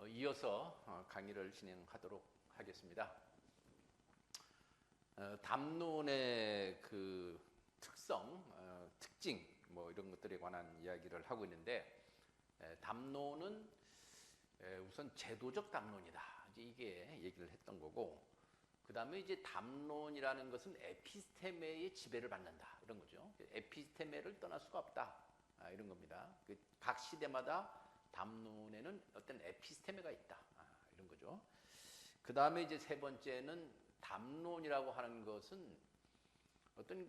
이어서 강의를 진행하도록 하겠습니다. 담론의 그 특성, 특징 이런 것들에 관한 이야기를 하고 있는데, 담론은 우선 제도적 담론이다, 이게 얘기를 했던 거고, 그 다음에 이제 담론이라는 것은 에피스테메의 지배를 받는다, 이런 거죠. 에피스테메를 떠날 수가 없다, 이런 겁니다. 각 시대마다 담론에는 어떤 에피스테메가 있다, 이런 거죠. 그 다음에 이제 세 번째는 담론이라고 하는 것은 어떤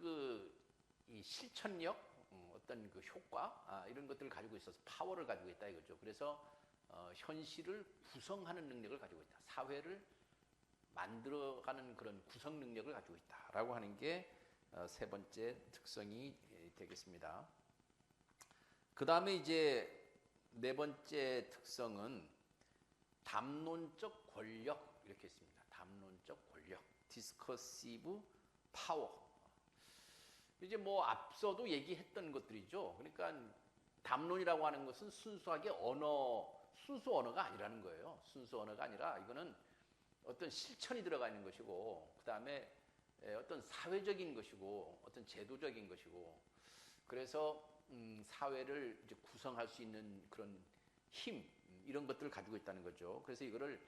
이 실천력, 어떤 그 효과, 이런 것들을 가지고 있어서 파워를 가지고 있다, 이거죠. 그래서 현실을 구성하는 능력을 가지고 있다. 사회를 만들어가는 그런 구성 능력을 가지고 있다라고 하는 게 세 번째 특성이 되겠습니다. 그 다음에 이제 네 번째 특성은 담론적 권력, 이렇게 있습니다. 담론적 권력, 디스커시브 파워. 이제 앞서도 얘기했던 것들이죠. 그러니까 담론이라고 하는 것은 순수하게 순수 언어가 아니라는 거예요. 순수 언어가 아니라 이거는 어떤 실천이 들어가 있는 것이고, 그 다음에 어떤 사회적인 것이고, 어떤 제도적인 것이고, 그래서 사회를 이제 구성할 수 있는 그런 힘, 이런 것들을 가지고 있다는 거죠. 그래서 이거를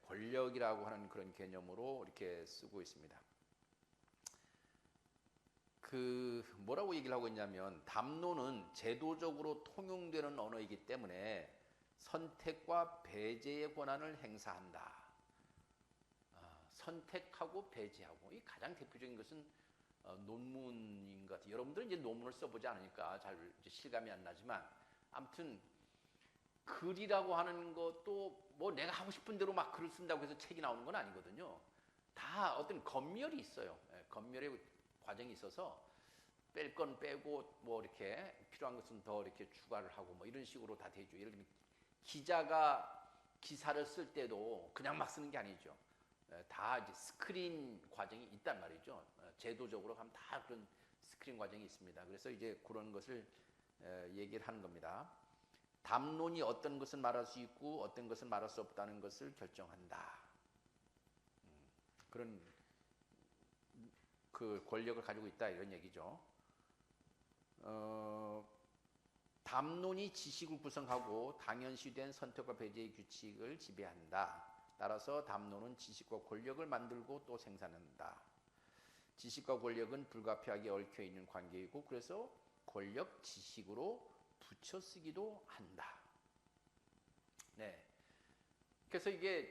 권력이라고 하는 그런 개념으로 이렇게 쓰고 있습니다. 뭐라고 얘기를 하고 있냐면, 담론은 제도적으로 통용되는 언어이기 때문에 선택과 배제의 권한을 행사한다. 선택하고 배제하고, 이 가장 대표적인 것은 논문인 것 같아요. 여러분들은 이제 논문을 써보지 않으니까 잘 실감이 안 나지만, 아무튼 글이라고 하는 것도 내가 하고 싶은 대로 막 글을 쓴다고 해서 책이 나오는 건 아니거든요. 다 어떤 검열이 있어요. 검열의 과정이 있어서 뺄 건 빼고 이렇게 필요한 것은 더 이렇게 추가를 하고 이런 식으로 다 되죠. 예를 들면 기자가 기사를 쓸 때도 그냥 막 쓰는 게 아니죠. 다 이제 스크린 과정이 있단 말이죠. 제도적으로 가면 다 그런 스크린 과정이 있습니다. 그래서 이제 그런 것을 얘기를 하는 겁니다. 담론이 어떤 것을 말할 수 있고 어떤 것을 말할 수 없다는 것을 결정한다. 그런 그 권력을 가지고 있다, 이런 얘기죠. 담론이 지식을 구성하고 당연시된 선택과 배제의 규칙을 지배한다. 따라서 담론은 지식과 권력을 만들고 또 생산한다. 지식과 권력은 불가피하게 얽혀있는 관계이고, 그래서 권력, 지식으로 붙여쓰기도 한다. 네. 그래서 이게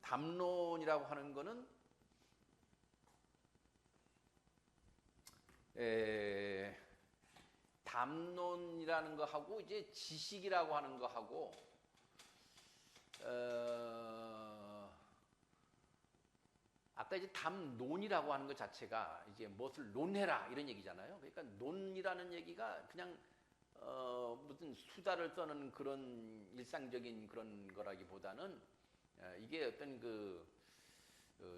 담론이라고 하는 거는 담론이라는 거하고 이제 지식이라고 하는 거하고 아까 이제 담론이라고 하는 것 자체가 이제 무엇을 논해라, 이런 얘기잖아요. 그러니까 논이라는 얘기가 그냥 무슨 수다를 떠는 그런 일상적인 그런 거라기보다는 이게 어떤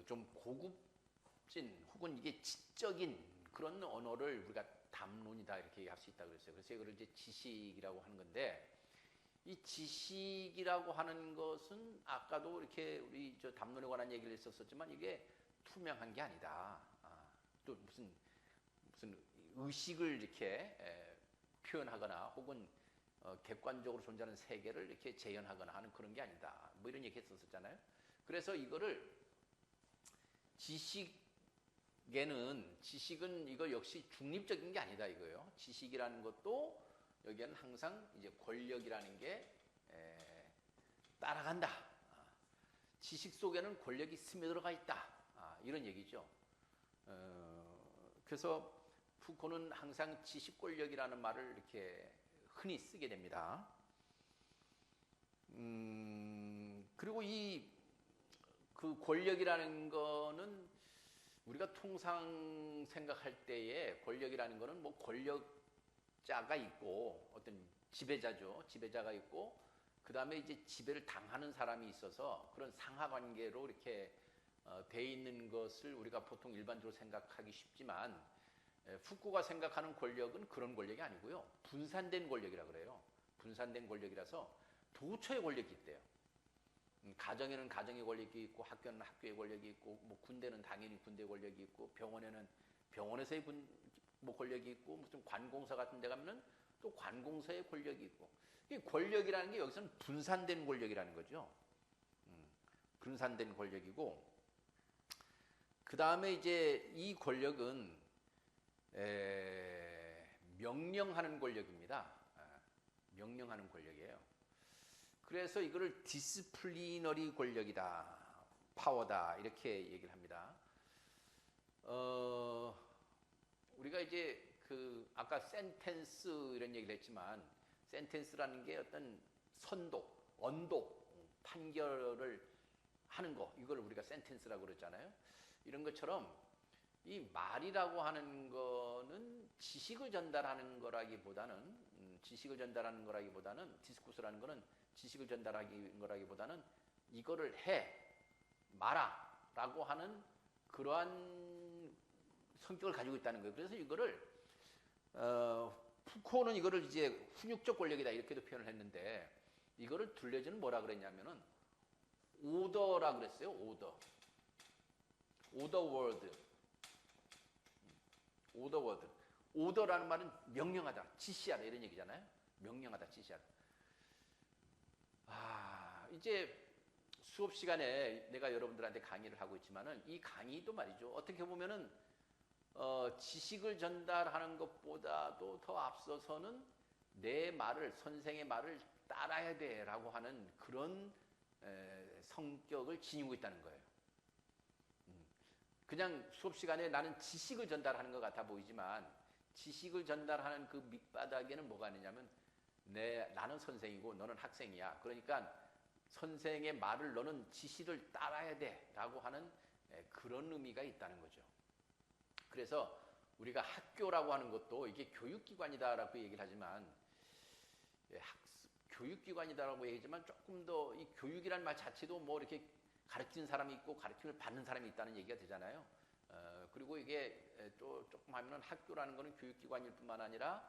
좀 고급진 혹은 이게 지적인 그런 언어를 우리가 담론이다, 이렇게 얘기할 수 있다 그랬어요. 그래서 이걸 이제 지식이라고 하는 건데, 이 지식이라고 하는 것은 아까도 이렇게 우리 담론에 관한 얘기를 했었지만 이게 투명한 게 아니다. 또 무슨 의식을 이렇게 표현하거나 혹은 객관적으로 존재하는 세계를 이렇게 재현하거나 하는 그런 게 아니다, 이런 얘기 했었잖아요. 그래서 이거를 지식은 이거 역시 중립적인 게 아니다, 이거예요. 지식이라는 것도 여기에는 항상 이제 권력이라는 게 따라간다. 지식 속에는 권력이 스며들어가 있다, 이런 얘기죠. 그래서 푸코는 항상 지식 권력이라는 말을 이렇게 흔히 쓰게 됩니다. 그리고 그 권력이라는 거는 우리가 통상 생각할 때에 권력이라는 거는 권력자가 있고 어떤 지배자죠. 지배자가 있고, 그 다음에 이제 지배를 당하는 사람이 있어서 그런 상하관계로 이렇게 돼 있는 것을 우리가 보통 일반적으로 생각하기 쉽지만, 푸코가 생각하는 권력은 그런 권력이 아니고요. 분산된 권력이라 그래요. 분산된 권력이라서 도처에 권력이 있대요. 가정에는 가정의 권력이 있고, 학교는 학교의 권력이 있고, 뭐 군대는 당연히 군대 권력이 있고, 병원에는 병원에서의 뭐 권력이 있고, 무슨 관공서 같은 데 가면은 또 관공서의 권력이 있고. 이 권력이라는 게 여기서는 분산된 권력이라는 거죠. 분산된 권력이고, 그 다음에 이제 이 권력은 명령하는 권력입니다. 명령하는 권력이에요. 그래서 이거를 디스플리너리 권력이다, 파워다, 이렇게 얘기를 합니다. 우리가 이제 그 아까 센텐스 이런 얘기를 했지만, 센텐스라는 게 어떤 선독, 언독, 판결을 하는 거, 이걸 우리가 센텐스라고 그랬잖아요. 이런 것처럼 이 말이라고 하는 거는 지식을 전달하는 거라기보다는 디스코스라는 거는 지식을 전달하는 거라기보다는 이거를 해, 마라라고 하는 그러한 성격을 가지고 있다는 거예요. 그래서 이거를 푸코는 이거를 이제 훈육적 권력이다 이렇게도 표현을 했는데, 이거를 둘레즈는 뭐라 그랬냐면은 오더라 그랬어요. 오더 월드. 오더라는 말은 명령하다, 지시하다 이런 얘기잖아요. 명령하다, 지시하다. 이제 수업 시간에 내가 여러분들한테 강의를 하고 있지만은 이 강의도 말이죠. 어떻게 보면은 지식을 전달하는 것보다도 더 앞서서는 내 말을, 선생의 말을 따라야 돼라고 하는 그런 성격을 지니고 있다는 거예요. 그냥 수업 시간에 나는 지식을 전달하는 것 같아 보이지만, 지식을 전달하는 그 밑바닥에는 뭐가 있냐면 나는 선생이고 너는 학생이야. 그러니까 선생의 말을 너는 지시를 따라야 돼라고 하는 그런 의미가 있다는 거죠. 그래서 우리가 학교라고 하는 것도 이게 교육기관이다라고 얘기를 하지만, 교육기관이다라고 얘기하지만 조금 더 이 교육이라는 말 자체도 뭐 이렇게 가르치는 사람이 있고 가르침을 받는 사람이 있다는 얘기가 되잖아요. 그리고 이게 또 조금 하면은 학교라는 거는 교육기관일 뿐만 아니라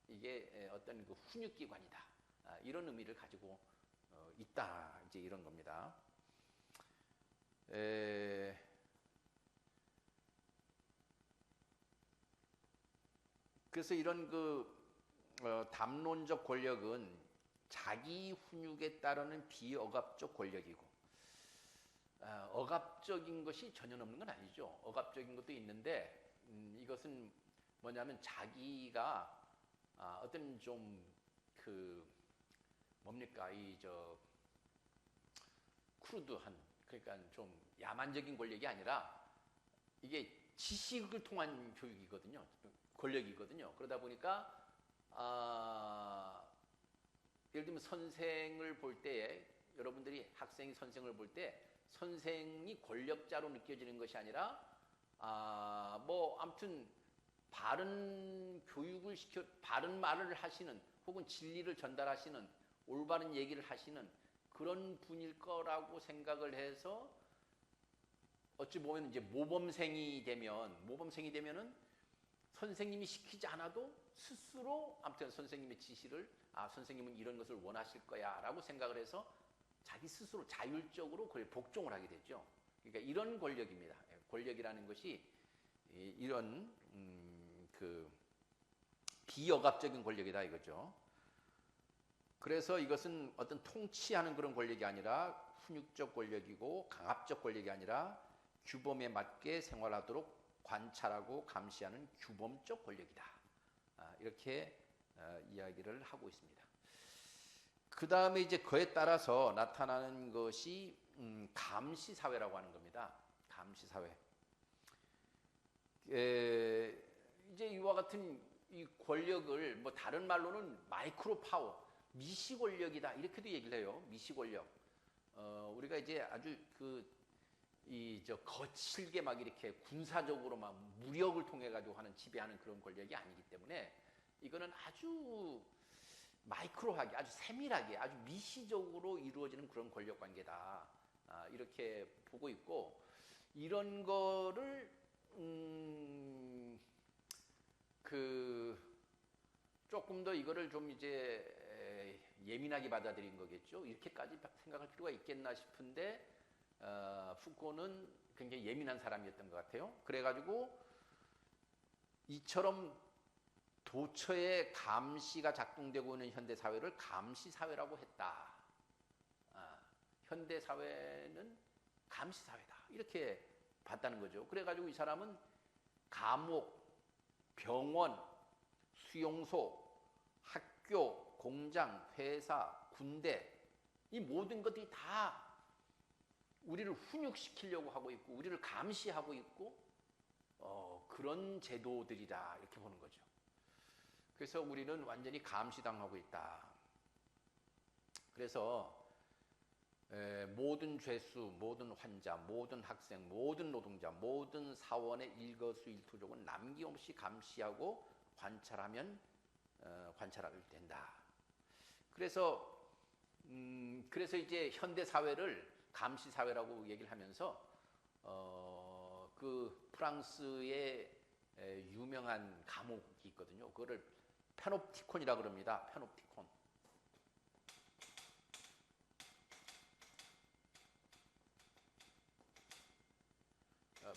이게 어떤 그 훈육기관이다, 이런 의미를 가지고 있다, 이제 이런 겁니다. 그래서 이런 담론적 권력은 자기 훈육에 따르는 비억압적 권력이고, 억압적인 것이 전혀 없는 건 아니죠. 억압적인 것도 있는데, 이것은 뭐냐면 자기가 어떤 좀 뭡니까, 크루드한, 그러니까 좀 야만적인 권력이 아니라 이게 지식을 통한 교육이거든요. 권력이거든요. 그러다 보니까 예를 들면 선생을 볼 때에, 여러분들이 학생이 선생을 볼 때 선생이 권력자로 느껴지는 것이 아니라 뭐 아무튼 바른 교육을 시켜 바른 말을 하시는, 혹은 진리를 전달하시는, 올바른 얘기를 하시는 그런 분일 거라고 생각을 해서, 어찌 보면 이제 모범생이 되면은 선생님이 시키지 않아도 스스로 아무튼 선생님의 지시를, 선생님은 이런 것을 원하실 거야라고 생각을 해서 자기 스스로 자율적으로 그걸 복종을 하게 되죠. 그러니까 이런 권력입니다. 권력이라는 것이 이런 비억압적인 권력이다 이거죠. 그래서 이것은 어떤 통치하는 그런 권력이 아니라 훈육적 권력이고, 강압적 권력이 아니라 규범에 맞게 생활하도록 관찰하고 감시하는 규범적 권력이다. 이렇게 이야기를 하고 있습니다. 그 다음에 이제 그에 따라서 나타나는 것이 감시사회라고 하는 겁니다. 감시사회. 이제 이와 같은 이 권력을 뭐 다른 말로는 마이크로 파워, 미시 권력이다 이렇게도 얘기를 해요. 미시 권력. 우리가 이제 아주 거칠게 막 이렇게 군사적으로 막 무력을 통해 가지고 하는, 지배하는 그런 권력이 아니기 때문에 이거는 아주 마이크로하게, 아주 세밀하게, 아주 미시적으로 이루어지는 그런 권력 관계다, 이렇게 보고 있고, 이런 거를 조금 더 이거를 좀 이제 예민하게 받아들인 거겠죠. 이렇게까지 생각할 필요가 있겠나 싶은데 푸코는 굉장히 예민한 사람이었던 것 같아요. 그래가지고 이처럼 도처에 감시가 작동되고 있는 현대 사회를 감시 사회라고 했다. 현대 사회는 감시 사회다. 이렇게 봤다는 거죠. 그래가지고 이 사람은 감옥, 병원, 수용소, 학교, 공장, 회사, 군대 이 모든 것들이 다 우리를 훈육시키려고 하고 있고 우리를 감시하고 있고 그런 제도들이다 이렇게 보는 거죠. 그래서 우리는 완전히 감시당하고 있다. 그래서 모든 죄수, 모든 환자, 모든 학생, 모든 노동자, 모든 사원의 일거수일투족은 남김없이 감시하고 관찰하면 관찰하게 된다. 그래서 이제 현대 사회를 감시 사회라고 얘기를 하면서 그 프랑스의 유명한 감옥이 있거든요. 그거를 페놉티콘이라 그럽니다. 페놉티콘.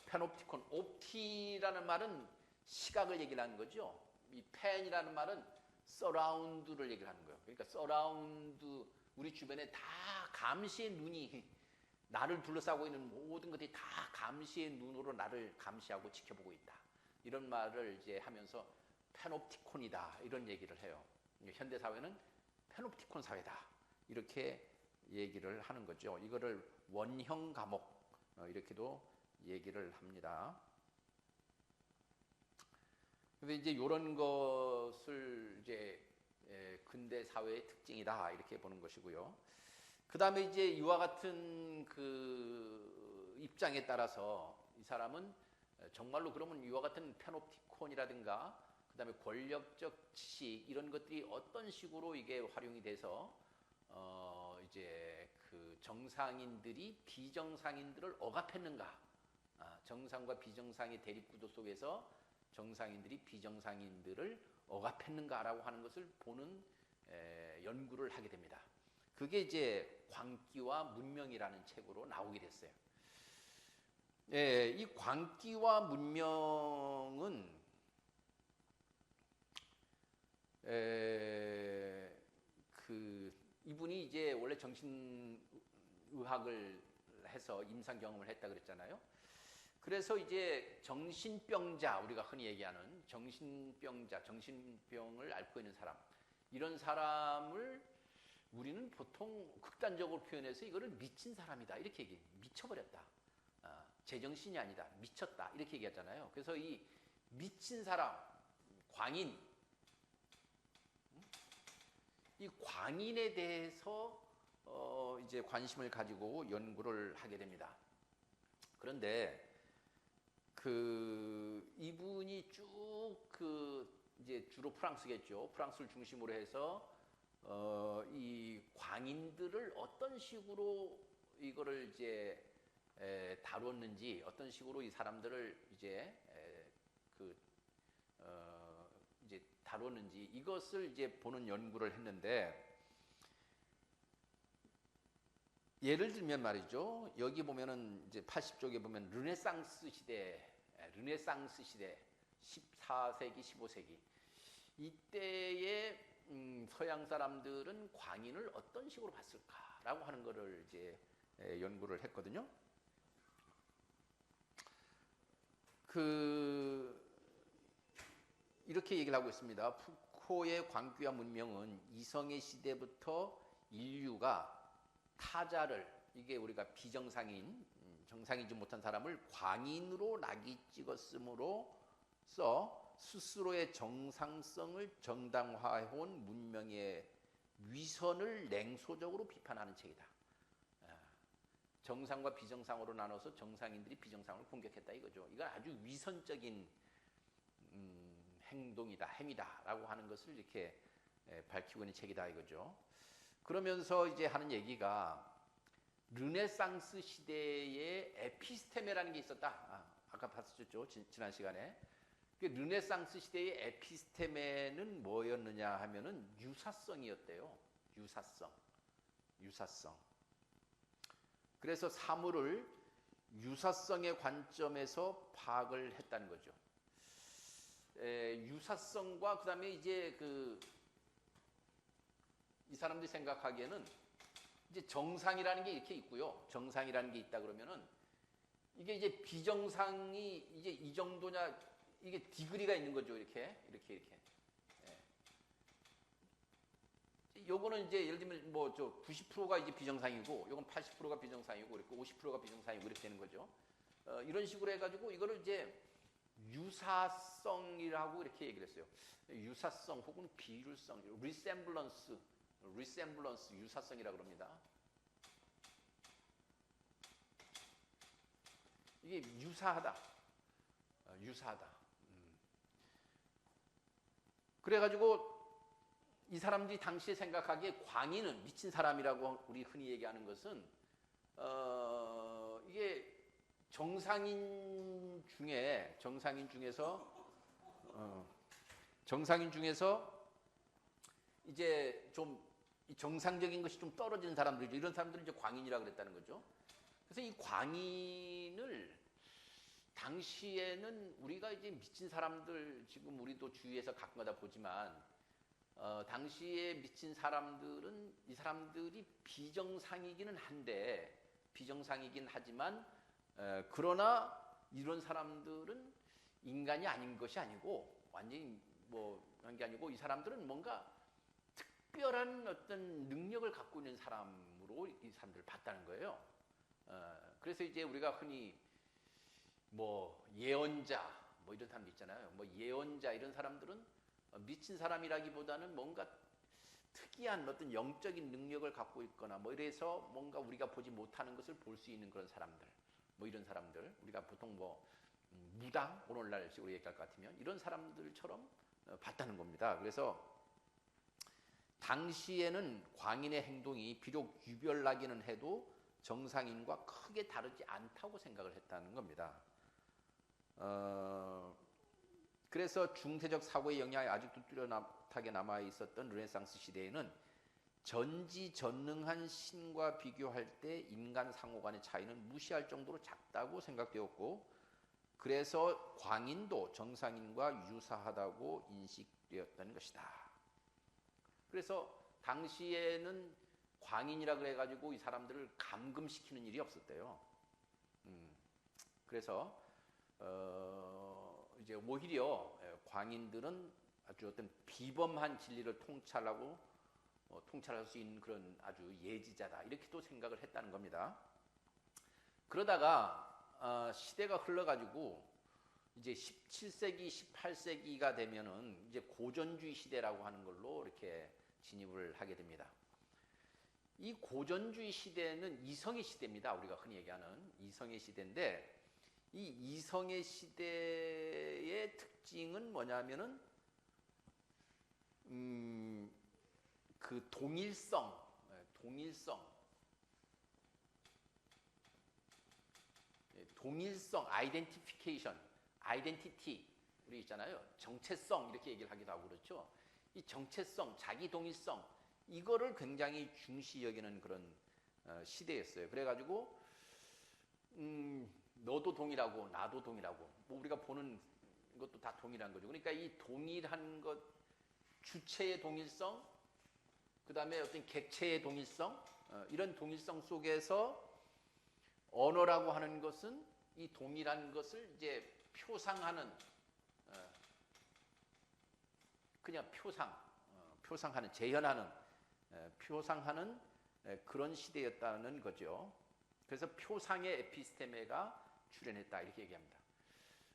페놉티콘. 옵티라는 말은 시각을 얘기를 하는 거죠. 이 펜이라는 말은 서라운드를 얘기를 하는 거예요. 그러니까 서라운드 우리 주변에 다 감시의 눈이 나를 둘러싸고 있는 모든 것들이 다 감시의 눈으로 나를 감시하고 지켜보고 있다. 이런 말을 이제 하면서 페놉티콘이다 이런 얘기를 해요. 현대 사회는 페놉티콘 사회다 이렇게 얘기를 하는 거죠. 이거를 원형 감옥 이렇게도 얘기를 합니다. 그래서 이제 이런 것을 이제 근대 사회의 특징이다 이렇게 보는 것이고요. 그 다음에 이제 이와 같은 그 입장에 따라서 이 사람은 정말로 그러면 이와 같은 페놉티콘이라든가 그 다음에 권력적 지식 이런 것들이 어떤 식으로 이게 활용이 돼서 이제 그 정상인들이 비정상인들을 억압했는가? 정상과 비정상의 대립구도 속에서 정상인들이 비정상인들을 억압했는가라고 하는 것을 보는 연구를 하게 됩니다. 그게 이제 광기와 문명이라는 책으로 나오게 됐어요. 이 광기와 문명은 이분이 이제 원래 정신의학을 해서 임상 경험을 했다 그랬잖아요. 그래서 이제 정신병자, 우리가 흔히 얘기하는 정신병자, 정신병을 앓고 있는 사람, 이런 사람을 우리는 보통 극단적으로 표현해서 이거를 미친 사람이다 이렇게 얘기해요. 미쳐버렸다. 제정신이 아니다. 미쳤다 이렇게 얘기하잖아요. 그래서 이 미친 사람, 광인, 이 광인에 대해서 이제 관심을 가지고 연구를 하게 됩니다. 그런데 이분이 쭉 이제 주로 프랑스겠죠. 프랑스를 중심으로 해서 이 광인들을 어떤 식으로 이거를 이제 다뤘는지, 어떤 식으로 이 사람들을 이제 이제 다뤘는지 이것을 이제 보는 연구를 했는데, 예를 들면 말이죠. 여기 보면은 이제 80쪽에 보면 르네상스 시대 14세기, 15세기 이때의 서양 사람들은 광인을 어떤 식으로 봤을까라고 하는 것을 이제 연구를 했거든요. 이렇게 얘기를 하고 있습니다. 푸코의 광기와 문명은 이성의 시대부터 인류가 타자를, 이게 우리가 비정상인, 정상이지 못한 사람을 광인으로 낙이 찍었음으로써 스스로의 정상성을 정당화해온 문명의 위선을 냉소적으로 비판하는 책이다. 정상과 비정상으로 나눠서 정상인들이 비정상을 공격했다 이거죠. 이건 아주 위선적인 행동이다, 행위다라고 하는 것을 이렇게 밝히고 있는 책이다 이거죠. 그러면서 이제 하는 얘기가 르네상스 시대에 에피스테메라는 게 있었다. 아까 봤었죠, 지난 시간에. 르네상스 시대의 에피스테메는 뭐였느냐 하면은 유사성이었대요. 유사성. 그래서 사물을 유사성의 관점에서 파악을 했다는 거죠. 유사성과 그다음에 이제 이 사람들이 생각하기에는 이제 정상이라는 게 이렇게 있고요. 정상이라는 게 있다 그러면은 이게 이제 비정상이 이제 이 정도냐, 이게 디그리가 있는 거죠. 이렇게. 요거는 이제 예를 들면 뭐 90%가 이제 비정상이고, 요건 80%가 비정상이고, 이렇게 50%가 비정상이고 이렇게 되는 거죠. 이런 식으로 해가지고 이거를 이제 유사성이라고 이렇게 얘기를 했어요. 유사성 혹은 비율성, resemblance, 유사성이라고 그럽니다. 이게 유사하다. 그래가지고 이 사람들이 당시에 생각하기에 광인은 미친 사람이라고 우리 흔히 얘기하는 것은 이게 정상인 중에서 이제 좀 정상적인 것이 좀 떨어지는 사람들이죠. 이런 사람들은 이제 광인이라고 그랬다는 거죠. 그래서 이 광인을 당시에는 우리가 이제 미친 사람들, 지금 우리도 주위에서 가끔가다 보지만 당시에 미친 사람들은 이 사람들이 비정상이긴 하지만 그러나 이런 사람들은 인간이 아닌 것이 아니고 완전히 뭐 한 게 아니고 이 사람들은 뭔가 특별한 어떤 능력을 갖고 있는 사람으로 이 사람들을 봤다는 거예요. 그래서 이제 우리가 흔히 뭐 예언자 뭐 이런 사람도 있잖아요. 뭐 예언자 이런 사람들은 미친 사람이라기보다는 뭔가 특이한 어떤 영적인 능력을 갖고 있거나 뭐 이래서 뭔가 우리가 보지 못하는 것을 볼 수 있는 그런 사람들, 뭐 이런 사람들, 우리가 보통 뭐 무당, 오늘날식으로 얘기할 것 같으면 이런 사람들처럼 봤다는 겁니다. 그래서 당시에는 광인의 행동이 비록 유별나기는 해도 정상인과 크게 다르지 않다고 생각을 했다는 겁니다. 그래서 중세적 사고의 영향이 아직도 뚜렷하게 남아 있었던 르네상스 시대에는 전지전능한 신과 비교할 때 인간 상호 간의 차이는 무시할 정도로 작다고 생각되었고, 그래서 광인도 정상인과 유사하다고 인식되었다는 것이다. 그래서 당시에는 광인이라 그래가지고 이 사람들을 감금시키는 일이 없었대요. 그래서 이제 오히려 광인들은 아주 어떤 비범한 진리를 통찰할 수 있는 그런 아주 예지자다, 이렇게도 생각을 했다는 겁니다. 그러다가 시대가 흘러가지고 이제 17세기, 18세기가 되면은 이제 고전주의 시대라고 하는 걸로 이렇게 진입을 하게 됩니다. 이 고전주의 시대는 이성의 시대입니다. 우리가 흔히 얘기하는 이성의 시대인데, 이 이성의 시대의 특징은 뭐냐면은 그 동일성, 아이덴티피케이션, 아이덴티티, 우리 있잖아요. 정체성 이렇게 얘기를 하기도 하고 그렇죠. 이 정체성, 자기 동일성, 이거를 굉장히 중시 여기는 그런 시대였어요. 그래가지고 너도 동일하고 나도 동일하고, 뭐 우리가 보는 것도 다 동일한 거죠. 그러니까 이 동일한 것, 주체의 동일성, 그 다음에 어떤 객체의 동일성, 이런 동일성 속에서 언어라고 하는 것은 이 동일한 것을 이제 표상하는, 그냥 표상하는, 재현하는, 표상하는 그런 시대였다는 거죠. 그래서 표상의 에피스테메가 출현했다, 이렇게 얘기합니다.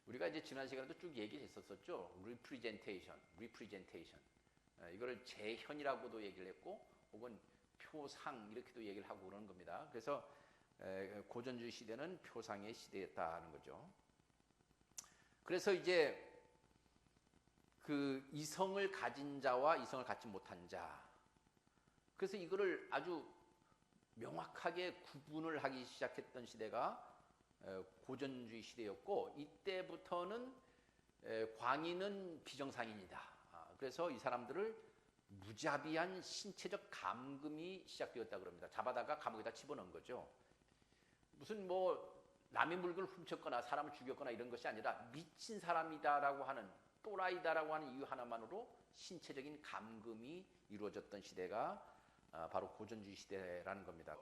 우리가 이제 지난 시간에도 쭉 얘기했었죠. representation. 이거를 재현이라고도 얘기를 했고, 혹은 표상 이렇게도 얘기를 하고 그러는 겁니다. 그래서 고전주의 시대는 표상의 시대였다는 거죠. 그래서 이제 그 이성을 가진 자와 이성을 갖지 못한 자, 그래서 이거를 아주 명확하게 구분을 하기 시작했던 시대가 고전주의 시대였고, 이때부터는 광인은 비정상인이다. 그래서 이 사람들을 무자비한 신체적 감금이 시작되었다 그럽니다. 잡아다가 감옥에다 집어넣은 거죠. 무슨 뭐 남의 물건을 훔쳤거나 사람을 죽였거나 이런 것이 아니라 미친 사람이다라고 하는, 또라이다라고 하는 이유 하나만으로 신체적인 감금이 이루어졌던 시대가 바로 고전주의 시대라는 겁니다.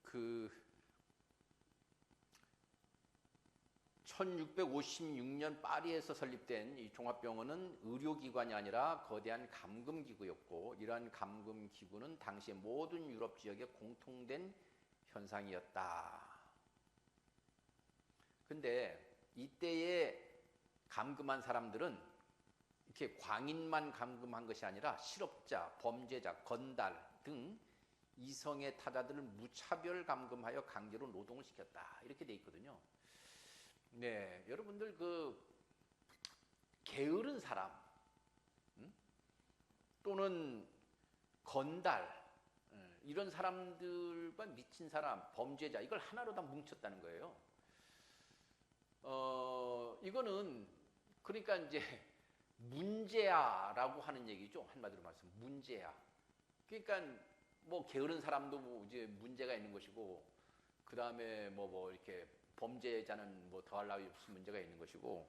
그 1656년 파리에서 설립된 이 종합병원은 의료기관이 아니라 거대한 감금기구였고, 이러한 감금기구는 당시의 모든 유럽 지역에 공통된 현상이었다. 근데 이때에 감금한 사람들은 이렇게 광인만 감금한 것이 아니라 실업자, 범죄자, 건달 등 이성의 타자들을 무차별 감금하여 강제로 노동을 시켰다. 이렇게 돼 있거든요. 네, 여러분들 그 게으른 사람, 또는 건달, 이런 사람들과 미친 사람, 범죄자, 이걸 하나로 다 뭉쳤다는 거예요. 이거는 그러니까 이제 문제야라고 하는 얘기죠. 한마디로 말씀, 문제야. 그러니까 뭐 게으른 사람도 뭐 이제 문제가 있는 것이고, 그 다음에 뭐 이렇게 범죄자는 뭐 더할 나위 없이 문제가 있는 것이고,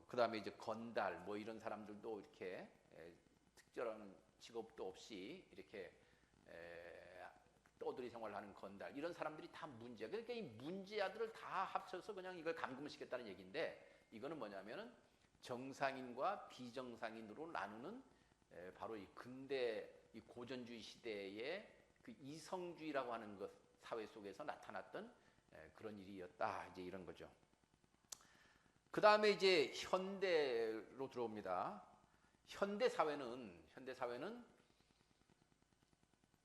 그 다음에 이제 건달 뭐 이런 사람들도 이렇게 특별한 직업도 없이 이렇게 떠돌이 생활을 하는 건달, 이런 사람들이 다 문제야. 그러니까 이 문제아들을 다 합쳐서 그냥 이걸 감금을 시켰다는 얘기인데, 이거는 뭐냐면은 정상인과 비정상인으로 나누는 바로 이 근대 이 고전주의 시대의 그 이성주의라고 하는 것, 사회 속에서 나타났던 그런 일이었다. 이제 이런 거죠. 그 다음에 이제 현대로 들어옵니다. 현대 사회는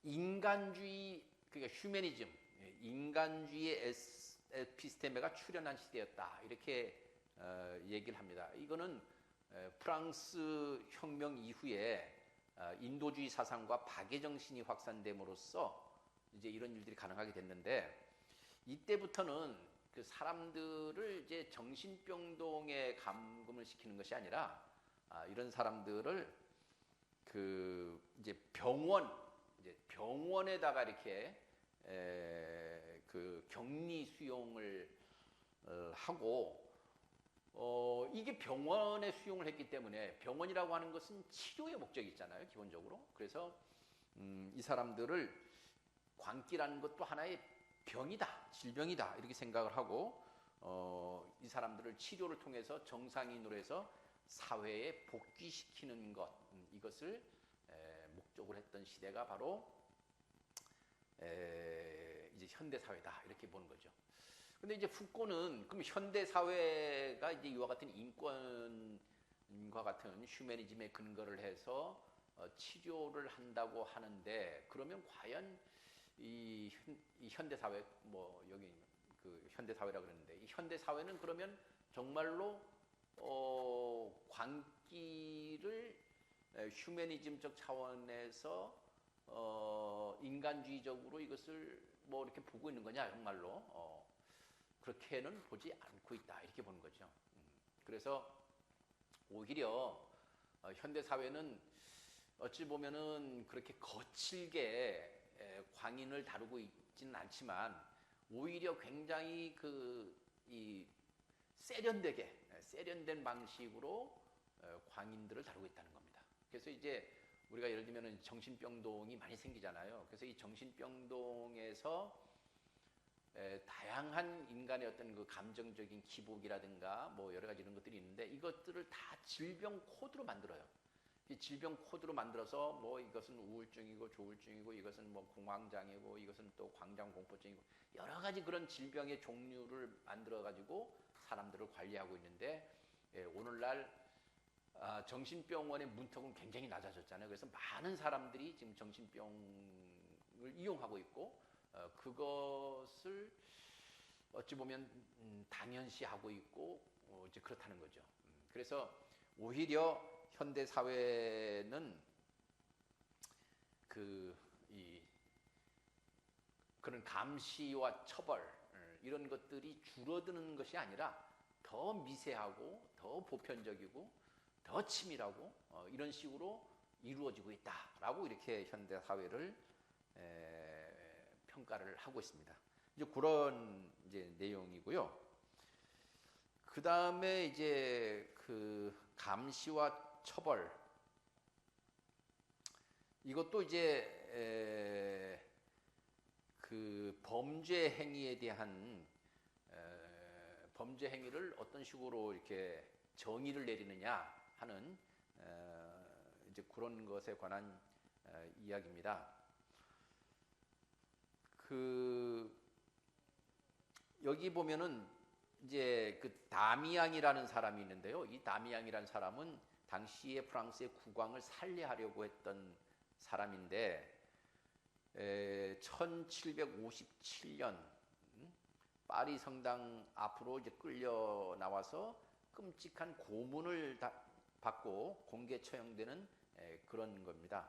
인간주의, 그러니까 휴머니즘, 인간주의의 에피스테메가 출현한 시대였다. 이렇게 얘기를 합니다. 이거는 프랑스 혁명 이후에 인도주의 사상과 박애 정신이 확산됨으로써 이제 이런 일들이 가능하게 됐는데, 이때부터는 그 사람들을 이제 정신병동에 감금을 시키는 것이 아니라 이런 사람들을 그 이제 병원에다가 이렇게 그 격리 수용을 하고, 이게 병원에 수용을 했기 때문에, 병원이라고 하는 것은 치료의 목적이 있잖아요, 기본적으로. 그래서 이 사람들을 광기라는 것도 하나의 병이다, 질병이다, 이렇게 생각을 하고, 이 사람들을 치료를 통해서 정상인으로 해서 사회에 복귀시키는 것, 이것을 목적으로 했던 시대가 바로 이제 현대 사회다, 이렇게 보는 거죠. 근데 이제 푸코는 그럼 현대 사회가 이제 이와 같은 인권과 같은 휴머니즘에 근거를 해서 치료를 한다고 하는데, 그러면 과연 이 현대 사회, 뭐 여기 그 현대 사회라 그러는데, 이 현대 사회는 그러면 정말로 광기를 휴머니즘적 차원에서 인간주의적으로 이것을 뭐 이렇게 보고 있는 거냐, 정말로 그렇게는 보지 않고 있다, 이렇게 보는 거죠. 그래서 오히려 현대 사회는 어찌 보면은 그렇게 거칠게 광인을 다루고 있지는 않지만, 오히려 굉장히 이 세련된 방식으로 광인들을 다루고 있다는 겁니다. 그래서 이제 우리가 예를 들면 정신병동이 많이 생기잖아요. 그래서 이 정신병동에서 다양한 인간의 어떤 그 감정적인 기복이라든가 뭐 여러 가지 이런 것들이 있는데, 이것들을 다 질병 코드로 만들어요. 이 질병 코드로 만들어서 뭐 이것은 우울증이고 조울증이고, 이것은 뭐 공황장애고, 이것은 또 광장공포증이고, 여러 가지 그런 질병의 종류를 만들어 가지고 사람들을 관리하고 있는데, 오늘날 정신병원의 문턱은 굉장히 낮아졌잖아요. 그래서 많은 사람들이 지금 정신병을 이용하고 있고, 그것을 어찌 보면 당연시하고 있고, 이제 그렇다는 거죠. 그래서 오히려 현대 사회는 그런 감시와 처벌, 이런 것들이 줄어드는 것이 아니라 더 미세하고 더 보편적이고 더 치밀하고 이런 식으로 이루어지고 있다라고 이렇게 현대 사회를 평가를 하고 있습니다. 이제 그런 이제 내용이고요. 그 다음에 이제 그 감시와 처벌, 이것도 이제 그 범죄 행위에 대한 범죄 행위를 어떤 식으로 이렇게 정의를 내리느냐 하는 이제 그런 것에 관한 이야기입니다. 그 여기 보면은 이제 그 다미앙이라는 사람이 있는데요. 이 다미앙이라는 사람은 당시에 프랑스의 국왕을 살해하려고 했던 사람인데 1757년 파리 성당 앞으로 이제 끌려 나와서 끔찍한 고문을 받고 공개 처형되는 그런 겁니다.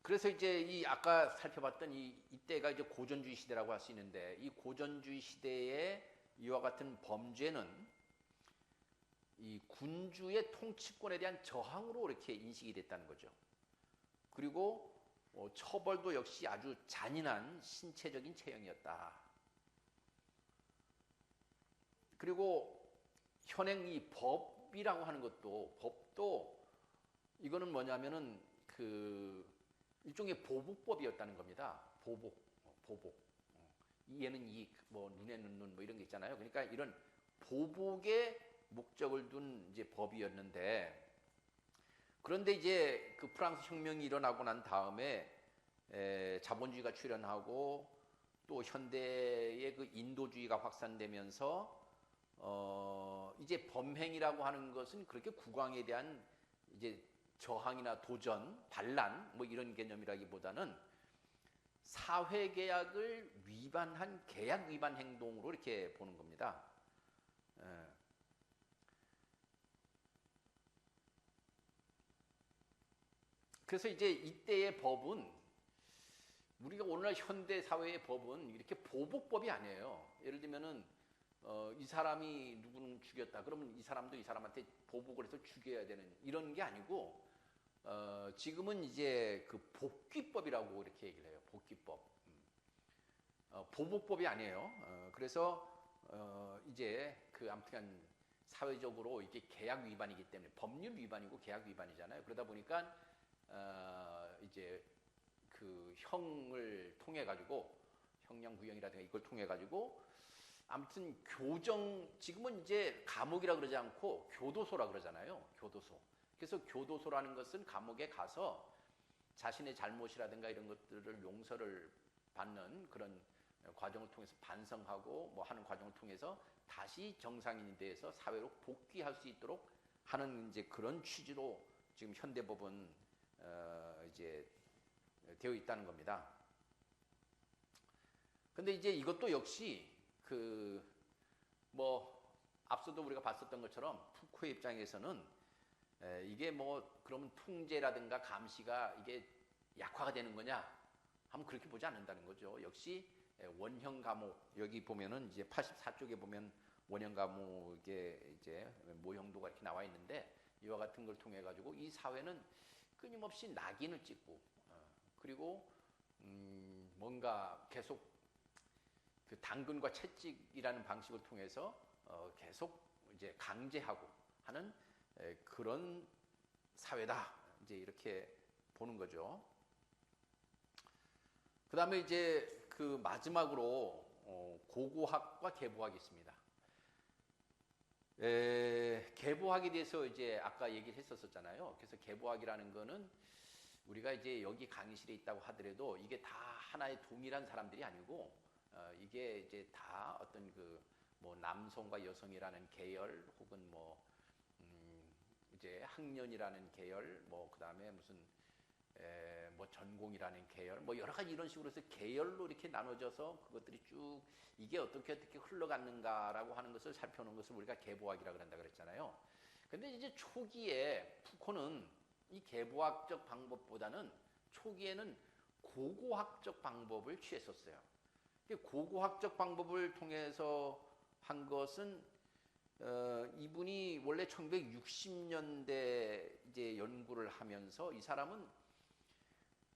그래서 이제 이 아까 살펴봤던 이때가 이제 고전주의 시대라고 할 수 있는데, 이 고전주의 시대에 이와 같은 범죄는 이 군주의 통치권에 대한 저항으로 이렇게 인식이 됐다는 거죠. 그리고 처벌도 역시 아주 잔인한 신체적인 체형이었다. 그리고 현행 이 법이라고 하는 법도 이거는 뭐냐면은 그 일종의 보복법이었다는 겁니다. 보복. 이에는 뭐 눈에는 눈, 뭐 이런 게 있잖아요. 그러니까 이런 보복의 목적을 둔 이제 법이었는데, 그런데 이제 그 프랑스 혁명이 일어나고 난 다음에 자본주의가 출현하고 또 현대의 그 인도주의가 확산되면서 이제 범행이라고 하는 것은 그렇게 국왕에 대한 이제 저항이나 도전, 반란 뭐 이런 개념이라기보다는 사회계약을 위반한 계약 위반 행동으로 이렇게 보는 겁니다. 그래서 이제 이때의 법은, 우리가 오늘날 현대 사회의 법은 이렇게 보복법이 아니에요. 예를 들면은 이 사람이 누구는 죽였다. 그러면 이 사람도 이 사람한테 보복을 해서 죽여야 되는 이런 게 아니고, 지금은 이제 그 복귀법이라고 이렇게 얘기를 해요. 복귀법. 보복법이 아니에요. 그래서 이제 그 아무튼 사회적으로 이게 계약 위반이기 때문에, 법률 위반이고 계약 위반이잖아요. 그러다 보니까 이제 그 형을 통해 가지고, 형량 구형이라든가 이걸 통해 가지고 아무튼 지금은 이제 감옥이라 그러지 않고 교도소라 그러잖아요. 교도소. 그래서 교도소라는 것은 감옥에 가서 자신의 잘못이라든가 이런 것들을 용서를 받는 그런 과정을 통해서 반성하고 뭐 하는 과정을 통해서 다시 정상인이 돼서 사회로 복귀할 수 있도록 하는 이제 그런 취지로 지금 현대법은 이제 되어 있다는 겁니다. 근데 이제 이것도 역시 그 뭐 앞서도 우리가 봤었던 것처럼 푸코의 입장에서는 이게 뭐 그러면 통제라든가 감시가 이게 약화가 되는 거냐 하면 그렇게 보지 않는다는 거죠. 역시 원형 감옥, 여기 보면은 이제 84쪽에 보면 원형 감옥에 이제 모형도가 이렇게 나와 있는데, 이와 같은 걸 통해 가지고 이 사회는 끊임없이 낙인을 찍고 그리고 뭔가 계속 그 당근과 채찍이라는 방식을 통해서 계속 이제 강제하고 하는 그런 사회다. 이제 이렇게 보는 거죠. 그 다음에 이제 그 마지막으로 고고학과 계보학이 있습니다. 계보학에 대해서 이제 아까 얘기를 했었잖아요. 그래서 계보학이라는 거는 우리가 이제 여기 강의실에 있다고 하더라도 이게 다 하나의 동일한 사람들이 아니고, 이게 이제 다 어떤 그 뭐 남성과 여성이라는 계열, 혹은 뭐 이제 학년이라는 계열, 뭐 그다음에 무슨 뭐 전공이라는 계열, 뭐 여러 가지 이런 식으로 해서 계열로 이렇게 나눠져서 그것들이 쭉 이게 어떻게 흘러갔는가라고 하는 것을 살펴보는 것을 우리가 계보학이라고 한다 그랬잖아요. 근데 이제 초기에 푸코는 이 계보학적 방법보다는 초기에는 고고학적 방법을 취했었어요. 고고학적 방법을 통해서 한 것은 이분이 원래 1960년대 이제 연구를 하면서 이 사람은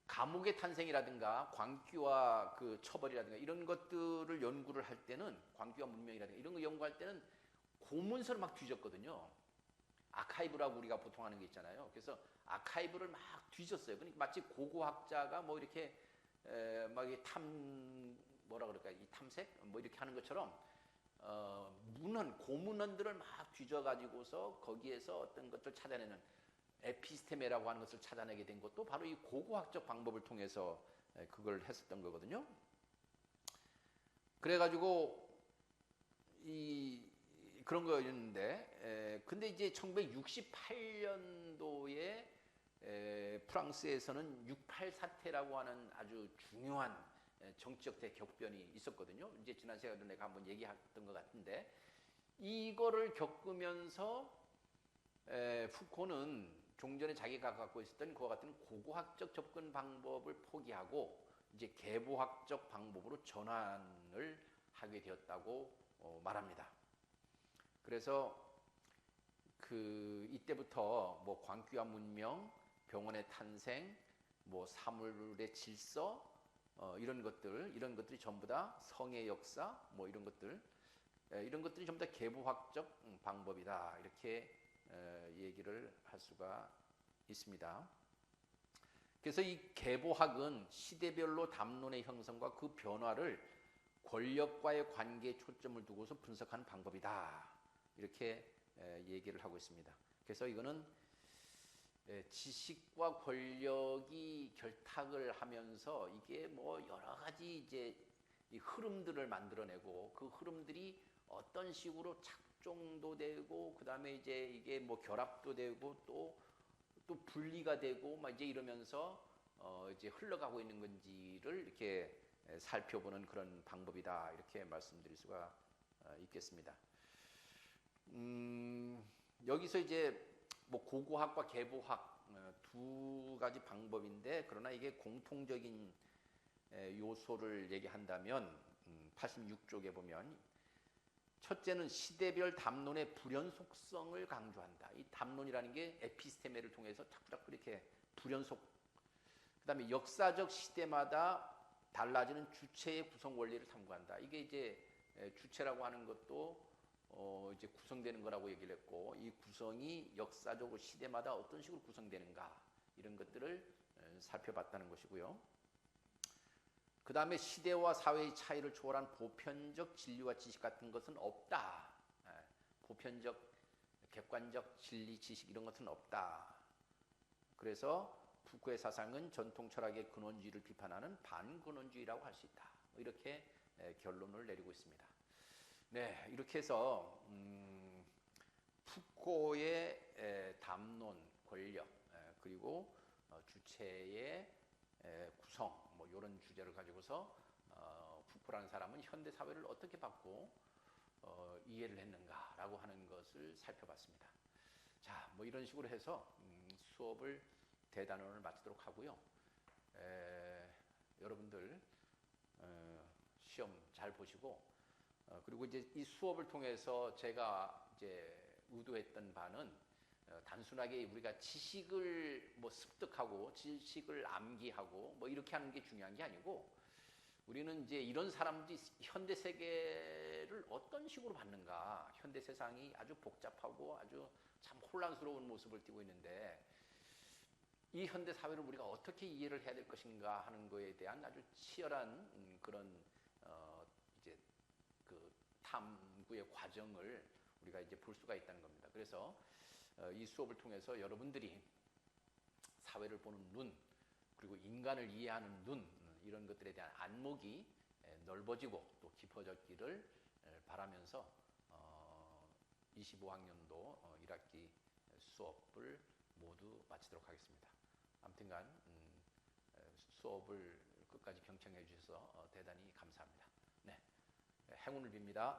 감옥의 탄생이라든가 광기와 그 처벌이라든가 이런 것들을 연구를 할 때는 광기와 문명이라든가 이런 거 연구할 때는 고문서를 막 뒤졌거든요. 아카이브라고 우리가 보통 하는 게 있잖아요. 그래서 아카이브를 막 뒤졌어요. 그러니까 마치 고고학자가 뭐 이렇게 막이 뭐라 그럴까 이 탐색 뭐 이렇게 하는 것처럼 고문원들을 막 뒤져가지고서 거기에서 어떤 것을 찾아내는 에피스테메라고 하는 것을 찾아내게 된 것도 바로 이 고고학적 방법을 통해서 그걸 했었던 거거든요. 그래가지고 그런 거였는데, 근데 이제 1968년도에 프랑스에서는 6.8 사태라고 하는 아주 중요한 정치적 대격변이 있었거든요. 이제 지난 시간에도 내가 한번 얘기했던 것 같은데, 이거를 겪으면서 푸코는 종전에 자기가 갖고 있었던 그와 같은 고고학적 접근 방법을 포기하고 이제 계보학적 방법으로 전환을 하게 되었다고 말합니다. 그래서 이때부터 뭐 광기와 문명, 병원의 탄생, 뭐 사물의 질서 이런 것들이 전부 다 성의 역사 뭐 이런 것들이 전부 다 계보학적 방법이다 이렇게 얘기를 할 수가 있습니다. 그래서 이 계보학은 시대별로 담론의 형성과 그 변화를 권력과의 관계에 초점을 두고서 분석하는 방법이다 이렇게 얘기를 하고 있습니다. 그래서 이거는 지식과 권력이 결탁을 하면서 이게 뭐 여러 가지 이제 이 흐름들을 만들어내고 그 흐름들이 어떤 식으로 착종도 되고 그 다음에 이제 이게 뭐 결합도 되고 또 분리가 되고 막 이제 이러면서 이제 흘러가고 있는 건지를 이렇게 살펴보는 그런 방법이다 이렇게 말씀드릴 수가 있겠습니다. 여기서 이제 뭐 고고학과 계보학 두 가지 방법인데 그러나 이게 공통적인 요소를 얘기한다면 86쪽에 보면 첫째는 시대별 담론의 불연속성을 강조한다. 이 담론이라는 게 에피스테메를 통해서 자꾸 이렇게 불연속. 그다음에 역사적 시대마다 달라지는 주체의 구성 원리를 탐구한다. 이게 이제 주체라고 하는 것도 이제 구성되는 거라고 얘기를 했고 이 구성이 역사적으로 시대마다 어떤 식으로 구성되는가 이런 것들을 살펴봤다는 것이고요. 그 다음에 시대와 사회의 차이를 초월한 보편적 진리와 지식 같은 것은 없다. 보편적, 객관적 진리, 지식 이런 것은 없다. 그래서 푸코의 사상은 전통 철학의 근원주의를 비판하는 반근원주의라고 할 수 있다. 이렇게 결론을 내리고 있습니다. 네, 이렇게 해서 푸코의 담론, 권력, 그리고 주체의 구성, 뭐 이런 주제를 가지고서 푸코라는 사람은 현대 사회를 어떻게 받고 이해를 했는가라고 하는 것을 살펴봤습니다. 자, 뭐 이런 식으로 해서 수업을 대단원을 마치도록 하고요. 여러분들 시험 잘 보시고 그리고 이제 이 수업을 통해서 제가 이제 의도했던 바는 단순하게 우리가 지식을 뭐 습득하고 지식을 암기하고 뭐 이렇게 하는 게 중요한 게 아니고 우리는 이제 이런 사람들이 현대 세계를 어떤 식으로 봤는가 현대 세상이 아주 복잡하고 아주 참 혼란스러운 모습을 띠고 있는데 이 현대 사회를 우리가 어떻게 이해를 해야 될 것인가 하는 거에 대한 아주 치열한 그런 이제 그 탐구의 과정을 우리가 이제 볼 수가 있다는 겁니다. 그래서 이 수업을 통해서 여러분들이 사회를 보는 눈 그리고 인간을 이해하는 눈 이런 것들에 대한 안목이 넓어지고 또 깊어졌기를 바라면서 25학년도 1학기 수업을 모두 마치도록 하겠습니다. 아무튼간 수업을 끝까지 경청해 주셔서 대단히 감사합니다. 네, 행운을 빕니다.